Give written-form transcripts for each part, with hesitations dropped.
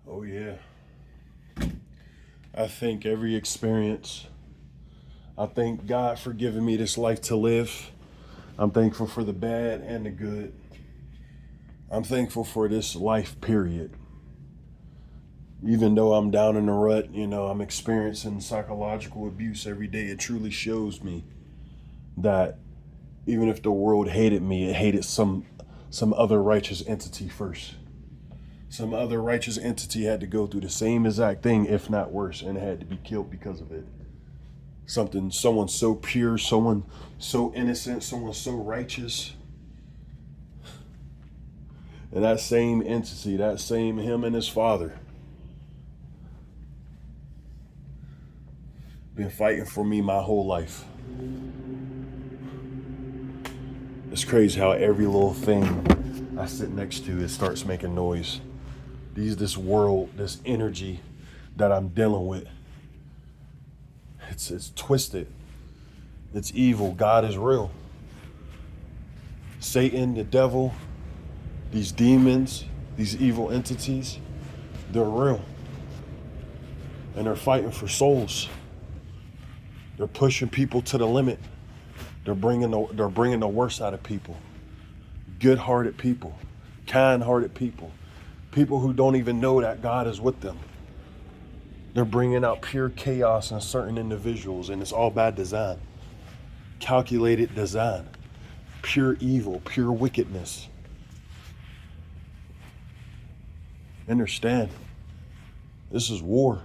Oh, yeah. I think every experience, I thank God for giving me this life to live. I'm thankful for the bad and the good. I'm thankful for this life, period. Even though I'm down in the rut, I'm experiencing psychological abuse every day. It truly shows me that even if the world hated me, it hated some other righteous entity first. Some other righteous entity had to go through the same exact thing, if not worse, and had to be killed because of it. Someone so pure, someone so innocent, someone so righteous. And that same entity, that same him and his father, been fighting for me my whole life. It's crazy how every little thing I sit next to, it starts making noise. This world, this energy that I'm dealing with, it's twisted. It's evil. God is real. Satan, the devil, these demons, these evil entities, they're real. And they're fighting for souls. They're pushing people to the limit. They're bringing the worst out of people. Good-hearted people, kind-hearted people, people who don't even know that God is with them. They're bringing out pure chaos in certain individuals, and it's all bad design. Calculated design. Pure evil, pure wickedness. Understand, this is war.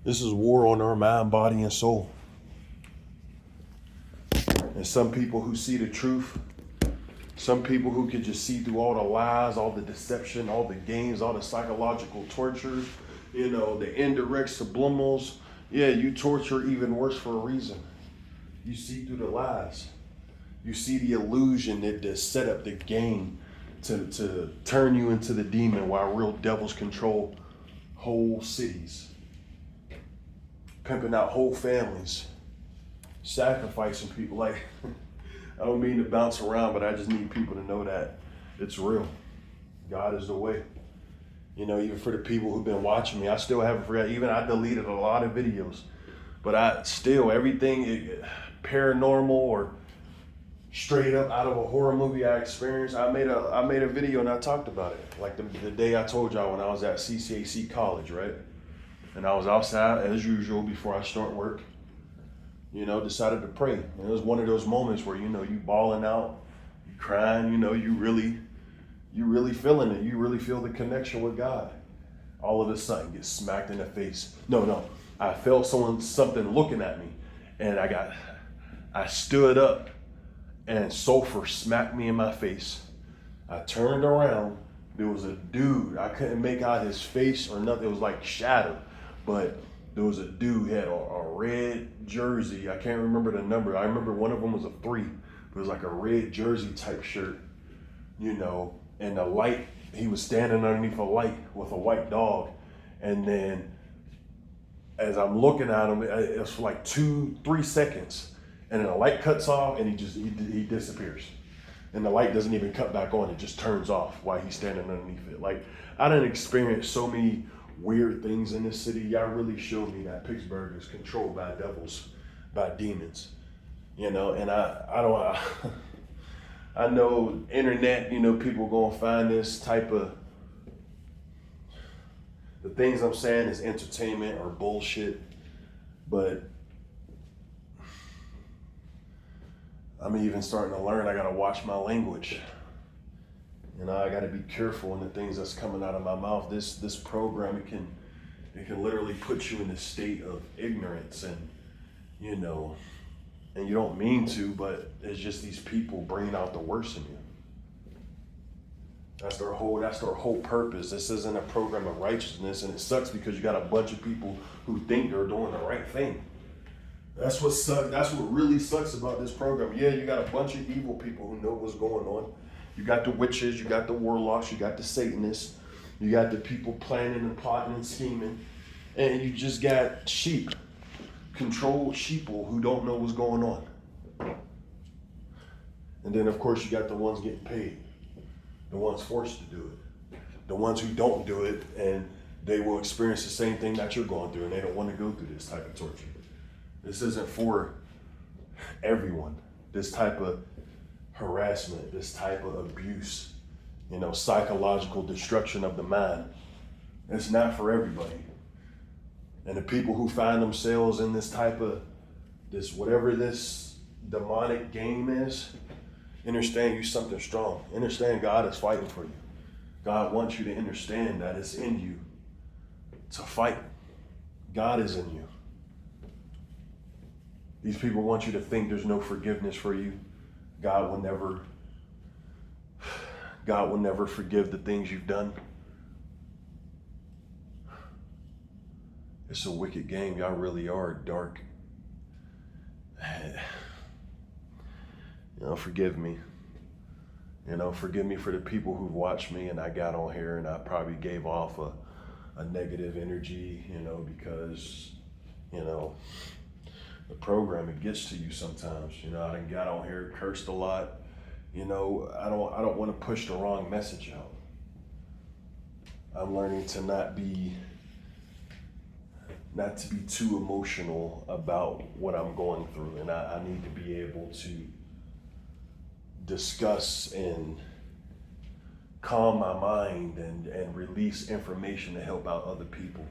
This is war on our mind, body, and soul. And some people who see the truth, some people who can just see through all the lies, all the deception, all the games, all the psychological torture, the indirect subliminals. Yeah, you torture even worse for a reason. You see through the lies. You see the illusion that they set up the game to turn you into the demon while real devils control whole cities, pimping out whole families, sacrificing people. Like, I don't mean to bounce around, but I just need people to know that it's real. God is the way. Even for the people who've been watching me, I still haven't forgot. Even I deleted a lot of videos, but I still, everything paranormal or straight up out of a horror movie I experienced, I made a video and I talked about it. Like the day I told y'all when I was at CCAC college, right? And I was outside as usual before I start work. Decided to pray. And it was one of those moments where, you bawling out, you crying, you really feeling it. You really feel the connection with God. All of a sudden get smacked in the face. No. I felt something looking at me. And I stood up and sulfur smacked me in my face. I turned around. There was a dude. I couldn't make out his face or nothing. It was like shadow. But there was a dude who had a red jersey. I can't remember the number. I remember one of them was a 3. It was like a red jersey type shirt, and the light, he was standing underneath a light with a white dog. And then as I'm looking at him, it was for like 2-3 seconds. And then the light cuts off and he disappears. And the light doesn't even cut back on, it just turns off while he's standing underneath it. Like, I done experienced so many weird things in this city. Y'all really showed me that Pittsburgh is controlled by devils, by demons, and I don't, I know internet, people gonna find this type of, the things I'm saying is entertainment or bullshit, but I'm even starting to learn I gotta watch my language. I got to be careful in the things that's coming out of my mouth. This program, it can literally put you in a state of ignorance, and and you don't mean to, but it's just these people bringing out the worst in you. That's their whole purpose. This isn't a program of righteousness, and it sucks because you got a bunch of people who think they're doing the right thing. That's what sucks. That's what really sucks about this program. Yeah, you got a bunch of evil people who know what's going on. You got the witches, you got the warlocks, you got the Satanists, you got the people planning and plotting and scheming, and you just got sheep, controlled sheeple who don't know what's going on. And then of course you got the ones getting paid, the ones forced to do it, the ones who don't do it and they will experience the same thing that you're going through, and they don't want to go through this type of torture. This isn't for everyone. This type of harassment, this type of abuse, psychological destruction of the mind, it's not for everybody. And the people who find themselves in this type of, whatever this demonic game is, understand you something strong. Understand God is fighting for you. God wants you to understand that it's in you to fight. God is in you. These people want you to think there's no forgiveness for you. God will never forgive the things you've done. It's a wicked game. Y'all really are dark. Forgive me. Forgive me for the people who've watched me and I got on here and I probably gave off a negative energy, because, the program, it gets to you sometimes. I done got on here, cursed a lot. I don't want to push the wrong message out. I'm learning to not to be too emotional about what I'm going through, and I need to be able to discuss and calm my mind and release information to help out other people.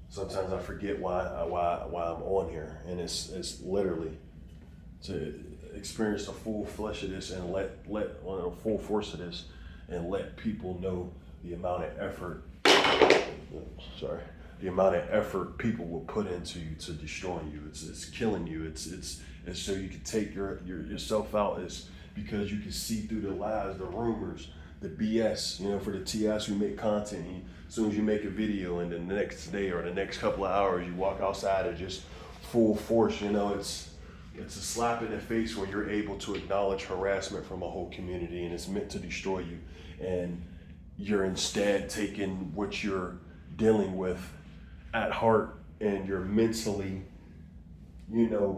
Sometimes I forget why I'm on here, and it's literally to experience the full flesh of this and let on the full force of this, and let people know the amount of effort. The amount of effort people will put into you to destroying you. It's killing you. It's so you can take yourself out. It's because you can see through the lies, the rumors, the BS. For the TIs who make content. As soon as you make a video, and the next day or the next couple of hours, you walk outside and just full force. It's a slap in the face when you're able to acknowledge harassment from a whole community, and it's meant to destroy you. And you're instead taking what you're dealing with at heart, and you're mentally,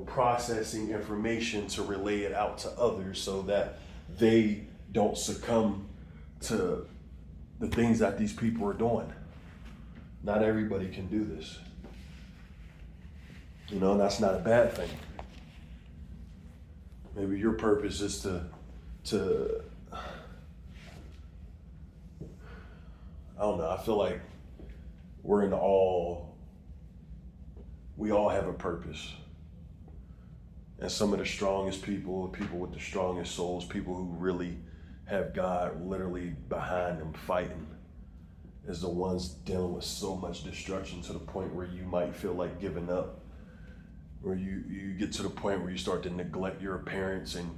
processing information to relay it out to others so that they don't succumb to the things that these people are doing. Not everybody can do this. And that's not a bad thing. Maybe your purpose is to I don't know, I feel like we all have a purpose. And some of the strongest people with the strongest souls, people who really have God literally behind them fighting, is the ones dealing with so much destruction to the point where you might feel like giving up. Where you get to the point where you start to neglect your appearance and,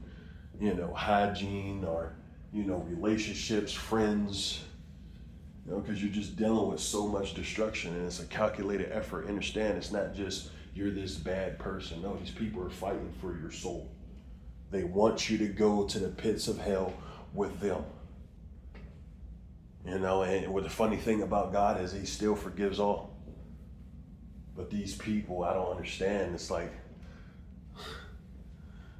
hygiene or, relationships, friends, because you're just dealing with so much destruction, and it's a calculated effort. Understand, it's not just you're this bad person. No, these people are fighting for your soul. They want you to go to the pits of hell with them. And what the funny thing about God is he still forgives all. But these people, I don't understand. It's like,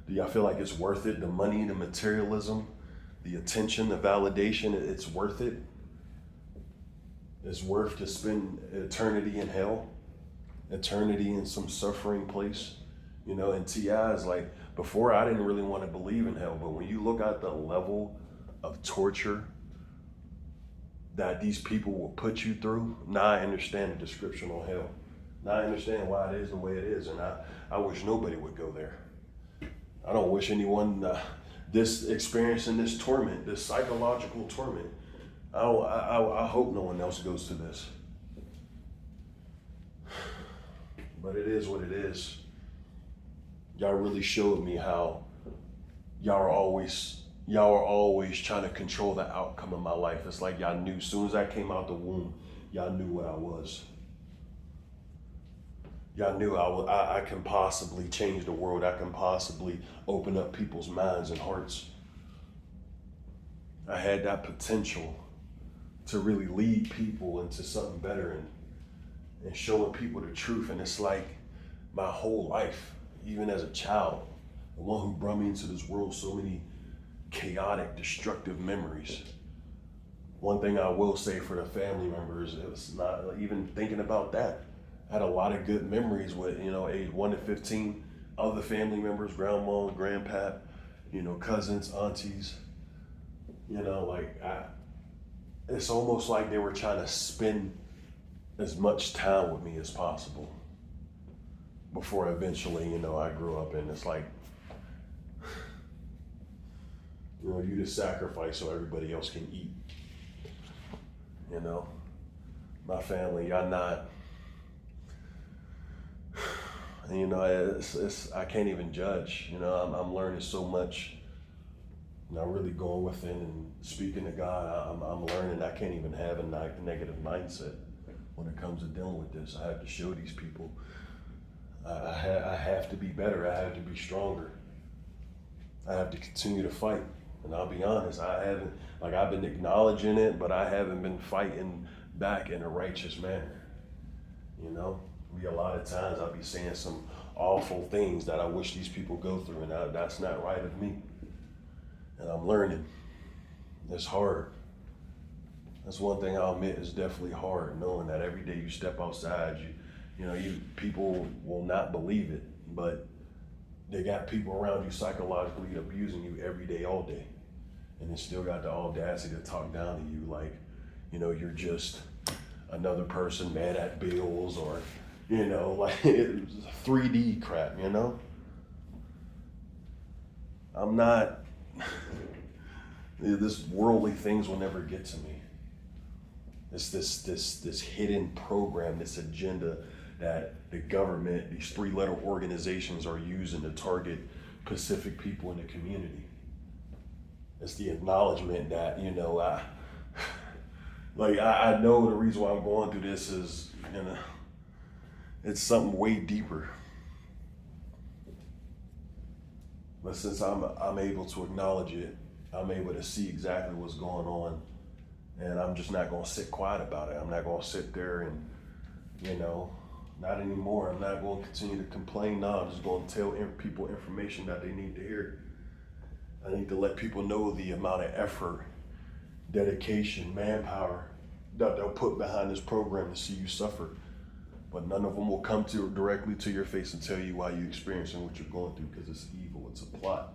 do y'all feel like it's worth it? The money, the materialism, the attention, the validation, it's worth it? It's worth to spend eternity in hell, eternity in some suffering place. And T.I. is like, before I didn't really want to believe in hell, but when you look at the level of torture that these people will put you through, now I understand the description on hell. Now I understand why it is the way it is, and I wish nobody would go there. I don't wish anyone this experiencing this torment, this psychological torment. I hope no one else goes to this. But it is what it is. Y'all really showed me how y'all are always trying to control the outcome of my life. It's like y'all knew as soon as I came out the womb, y'all knew what I was. Y'all knew I can possibly change the world. I can possibly open up people's minds and hearts. I had that potential to really lead people into something better and showing people the truth. And it's like my whole life, even as a child, the one who brought me into this world, so many chaotic, destructive memories. One thing I will say for the family members, it was not even thinking about that. I had a lot of good memories with, age 1 to 15, other family members, grandma, grandpa, cousins, aunties, it's almost like they were trying to spend as much time with me as possible before eventually, I grew up, and it's like, you just sacrifice so everybody else can eat. My family, y'all not, I can't even judge. I'm learning so much. I'm really going within and speaking to God. I'm learning I can't even have a negative mindset when it comes to dealing with this. I have to show these people I have to be better. I have to be stronger. I have to continue to fight. And I'll be honest, I've been acknowledging it, but I haven't been fighting back in a righteous manner. A lot of times I'll be saying some awful things that I wish these people go through, and that's not right of me. And I'm learning. It's hard. That's one thing I'll admit is definitely hard, knowing that every day you step outside, people will not believe it, but they got people around you psychologically abusing you every day, all day. And they still got the audacity to talk down to you like, you're just another person mad at bills, or, like it's 3D crap, I'm not, this worldly things will never get to me. It's this hidden program, this agenda that the government, these 3-letter organizations are using to target Pacific people in the community. It's the acknowledgement that, I know the reason why I'm going through this is, it's something way deeper. But since I'm able to acknowledge it, I'm able to see exactly what's going on, and I'm just not going to sit quiet about it. I'm not going to sit there and, not anymore. I'm not going to continue to complain. No, I'm just going to tell people information that they need to hear. I need to let people know the amount of effort, dedication, manpower that they'll put behind this program to see you suffer. But none of them will come directly to your face and tell you why you're experiencing what you're going through, because it's evil. It's a plot.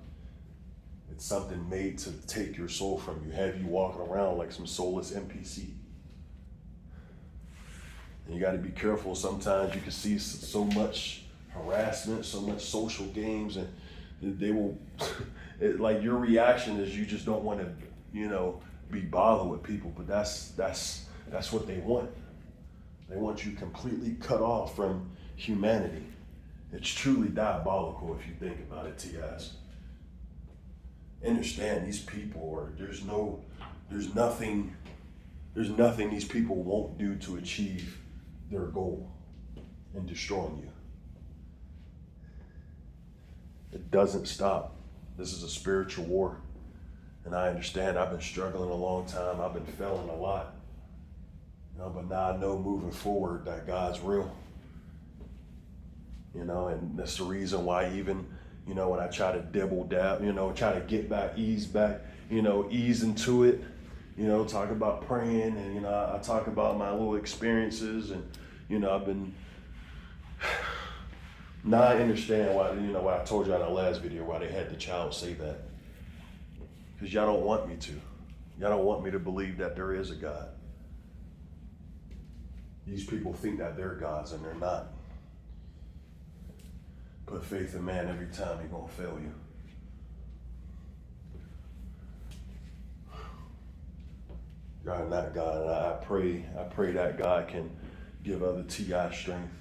It's something made to take your soul from you, have you walking around like some soulless NPC. And you got to be careful. Sometimes you can see so much harassment, so much social games, and they will, like your reaction is you just don't want to, be bothered with people. But that's what they want. They want you completely cut off from humanity. It's truly diabolical if you think about it, T.S. Understand these people there's nothing these people won't do to achieve their goal in destroying you. It doesn't stop. This is a spiritual war. And I understand I've been struggling a long time. I've been failing a lot. But now I know moving forward that God's real. And that's the reason why even, when I try to dibble dab, try to get back, ease into it, talk about praying, and, I talk about my little experiences, and, I've been, now I understand why, what I told you in the last video, why they had the child say that. Because y'all don't want me to. Y'all don't want me to believe that there is a God. These people think that they're gods, and they're not. Put faith in man every time, he's going to fail you. God, not God. And I pray that God can give other T.I. strength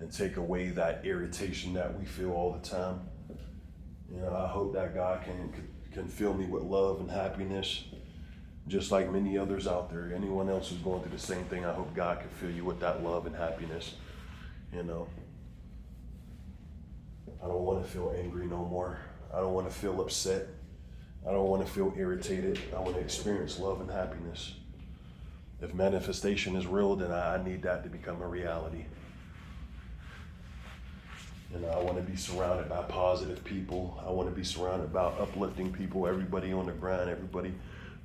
and take away that irritation that we feel all the time. I hope that God can fill me with love and happiness, just like many others out there. Anyone else who's going through the same thing, I hope God can fill you with that love and happiness. I don't want to feel angry no more. I don't want to feel upset. I don't want to feel irritated. I want to experience love and happiness. If manifestation is real, then I need that to become a reality. I want to be surrounded by positive people. I want to be surrounded by uplifting people, everybody on the grind, everybody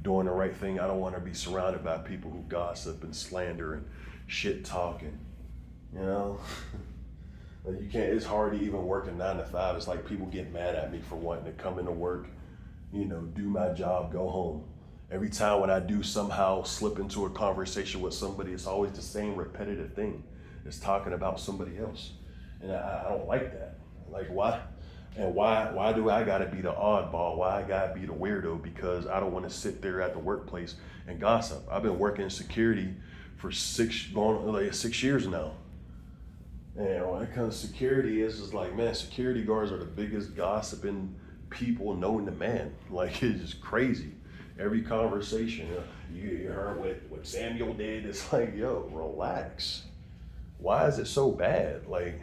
doing the right thing. I don't want to be surrounded by people who gossip and slander and shit talking, you know? Like, you can't, it's hard to even work a 9 to 5. It's like people get mad at me for wanting to come into work, you know, do my job, go home. Every time when I do somehow slip into a conversation with somebody, it's always the same repetitive thing. It's talking about somebody else. And I don't like that. Like, why? And why do I gotta be the oddball? Why I gotta be the weirdo? Because I don't want to sit there at the workplace and gossip. I've been working in security for 6 years now. And when it comes to security, it's just like, man, security guards are the biggest gossiping people known to man. Like, it's just crazy. Every conversation, you heard what Samuel did. It's like, yo, relax. Why is it so bad? Like,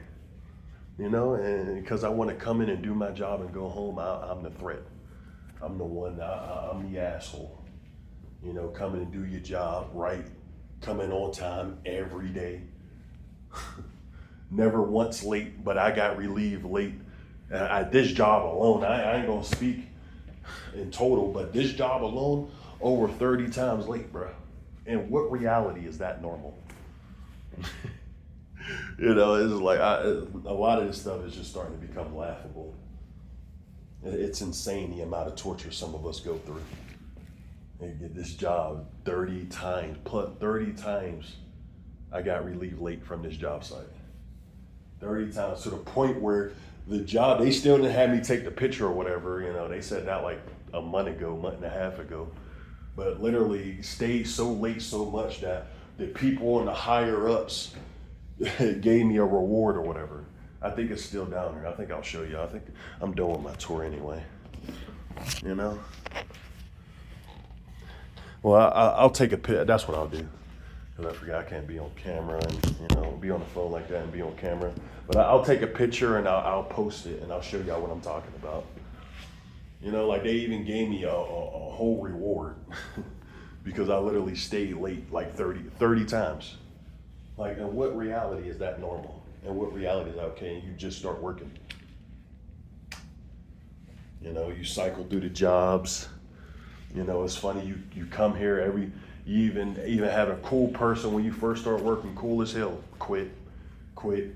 you know, and because I want to come in and do my job and go home, I'm the threat. I'm the one, I'm the asshole. You know, come in and do your job right, come in on time every day. Never once late, but I got relieved late. This job alone, I ain't gonna speak in total, but this job alone, over 30 times late, bro. And what reality is that normal? You know, it's like, a lot of this stuff is just starting to become laughable. It's insane the amount of torture some of us go through. And get this job 30 times, plus 30 times I got relieved late from this job site. 30 times, to the point where the job, they still didn't have me take the picture or whatever, you know, they said that like a month and a half ago. But literally stayed so late so much that the people and the higher ups gave me a reward or whatever. I think it's still down there. I think I'll show you. I think I'm done with my tour anyway. You know? Well, I'll take a pic. That's what I'll do. Because I forgot I can't be on camera and, you know, be on the phone like that and be on camera. But I'll take a picture and I'll post it and I'll show y'all what I'm talking about. You know, like they even gave me a whole reward because I literally stayed late like 30 times. Like, in what reality is that normal? And what reality is that, okay, and you just start working? You know, you cycle through the jobs. You know, it's funny, you come here you even have a cool person when you first start working, cool as hell, quit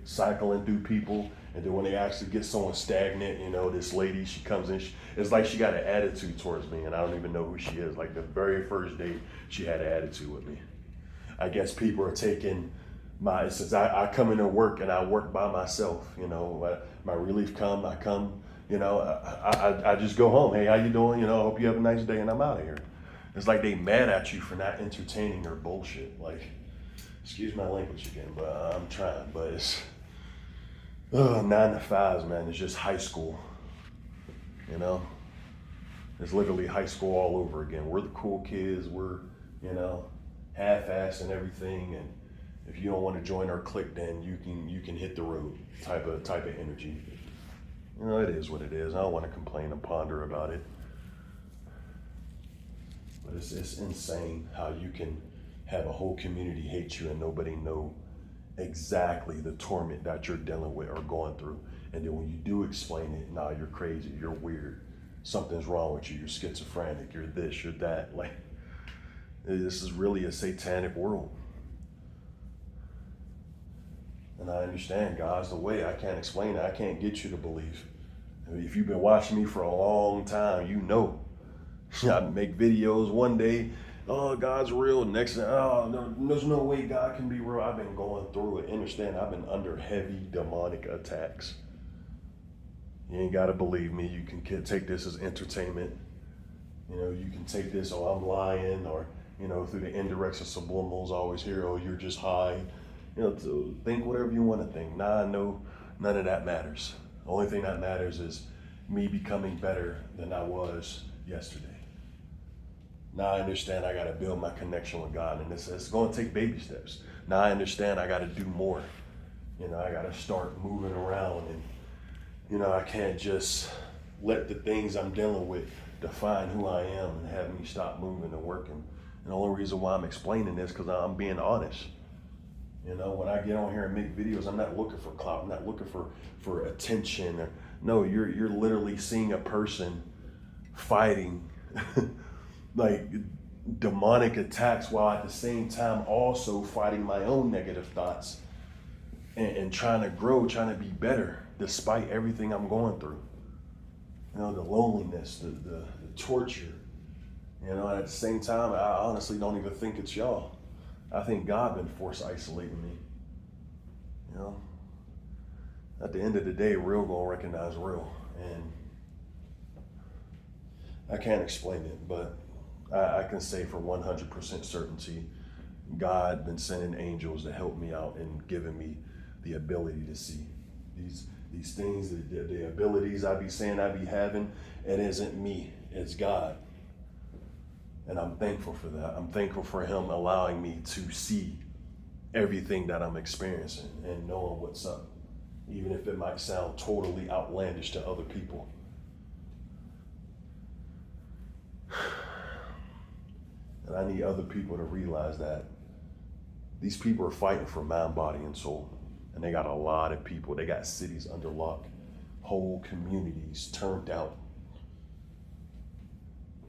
cycling through people. And then when they actually get someone stagnant, you know, this lady, she comes in, it's like she got an attitude towards me, and I don't even know who she is. Like, the very first day, she had an attitude with me. I guess people are taking since I come into work and I work by myself, you know, my relief I come, you know, I just go home. Hey, how you doing? You know, I hope you have a nice day, and I'm out of here. It's like they mad at you for not entertaining their bullshit. Like, excuse my language again, but I'm trying. But it's 9 to 5s, man. It's just high school, you know. It's literally high school all over again. We're the cool kids. We're, you know, half-assed and everything, and if you don't want to join our clique, then you can hit the road type of energy. You know, it is what it is. I don't want to complain and ponder about it. But it's insane how you can have a whole community hate you and nobody know exactly the torment that you're dealing with or going through. And then when you do explain it, nah, you're crazy, you're weird, something's wrong with you, you're schizophrenic, you're this, you're that. Like, this is really a satanic world. And I understand God's the way. I can't explain it. I can't get you to believe. I mean, if you've been watching me for a long time, you know. I make videos one day, oh, God's real. Next day, oh, no, there's no way God can be real. I've been going through it. Understand, I've been under heavy demonic attacks. You ain't got to believe me. You can take this as entertainment. You know, you can take this, oh, I'm lying, or, you know, through the indirects and subliminals, I always hear, oh, you're just high. You know, to think whatever you want to think. Nah, no, none of that matters. The only thing that matters is me becoming better than I was yesterday. Now I understand I got to build my connection with God, and it's going to take baby steps. Now I understand I got to do more. You know, I got to start moving around, and, you know, I can't just let the things I'm dealing with define who I am and have me stop moving and working. And the only reason why I'm explaining this because I'm being honest. You know, when I get on here and make videos, I'm not looking for clout. I'm not looking for attention. No, you're literally seeing a person fighting like demonic attacks, while at the same time also fighting my own negative thoughts and trying to grow, trying to be better despite everything I'm going through. You know, the loneliness, the torture, you know, and at the same time, I honestly don't even think it's y'all. I think God been force isolating me. You know, at the end of the day, real gonna recognize real. And I can't explain it, but I can say for 100% certainty, God been sending angels to help me out and giving me the ability to see these things, the abilities I be saying I be having. It isn't me, it's God. And I'm thankful for that. I'm thankful for him allowing me to see everything that I'm experiencing and knowing what's up, even if it might sound totally outlandish to other people. And I need other people to realize that these people are fighting for mind, body, and soul. And they got a lot of people. They got cities under lock, whole communities turned out.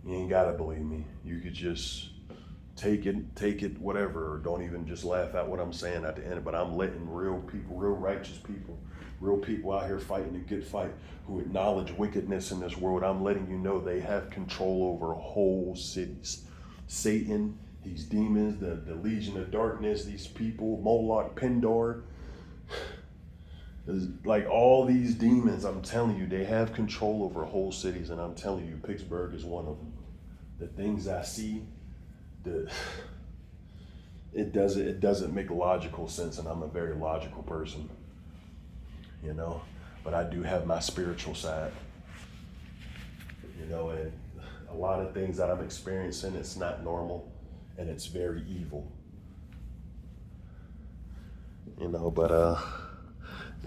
You ain't gotta believe me. You could just take it, whatever, or don't even just laugh at what I'm saying at the end. But I'm letting real people, real righteous people, real people out here fighting a good fight who acknowledge wickedness in this world. I'm letting you know they have control over whole cities. Satan, these demons, the Legion of Darkness, these people, Moloch, Pendor, like all these demons, I'm telling you, they have control over whole cities, and I'm telling you, Pittsburgh is one of them. The things I see, it doesn't make logical sense, and I'm a very logical person, you know, but I do have my spiritual side, you know, and a lot of things that I'm experiencing, it's not normal, and it's very evil, you know, but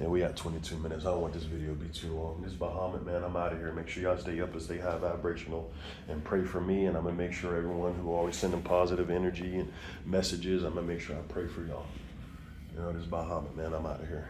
yeah, we got 22 minutes. I don't want this video to be too long. This is Bahamut, man. I'm out of here. Make sure y'all stay up and stay high vibrational and pray for me. And I'm going to make sure everyone who always sending positive energy and messages, I'm going to make sure I pray for y'all. You know, this is Bahamut, man. I'm out of here.